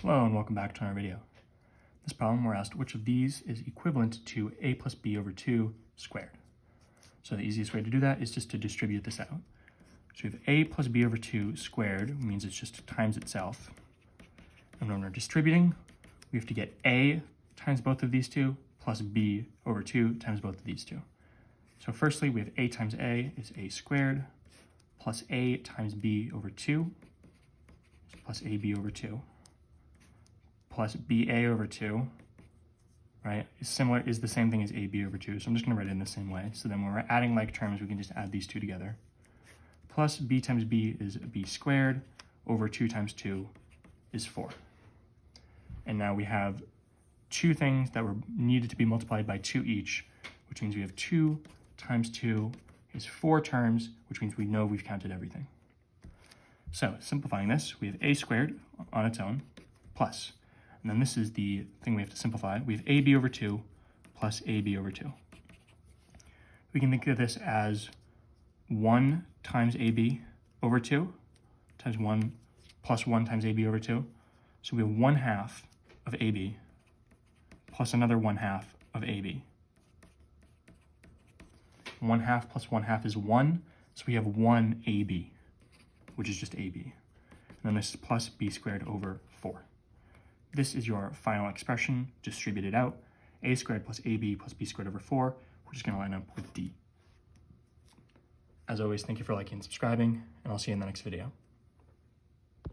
Hello and welcome back to our video. This problem we're asked which of these is equivalent to a plus b over 2 squared. So the easiest way to do that is just to distribute this out. So we have a plus b over 2 squared, means it's just times itself. And when we're distributing, we have to get a times both of these two plus b over 2 times both of these two. So firstly, we have a times a is a squared plus a times b over 2 plus ab over 2. Plus BA over 2, right, is the same thing as AB over 2. So I'm just going to write it in the same way. So then when we're adding like terms, we can just add these two together. Plus B times B is B squared over 2 times 2 is 4. And now we have two things that were needed to be multiplied by 2 each, which means we have 2 times 2 is 4 terms, which means we know we've counted everything. So simplifying this, we have A squared on its own plus. And then this is the thing we have to simplify. We have AB over 2 plus AB over 2. We can think of this as 1 times AB over 2 times 1 plus 1 times AB over 2. So we have 1/2 of AB plus another 1/2 of AB. 1/2 plus 1/2 is 1. So we have 1 AB, which is just AB. And then this is plus B squared over 4. This is your final expression distributed out. A squared plus AB plus B squared over 4. We're just going to line up with D. As always, thank you for liking and subscribing, and I'll see you in the next video.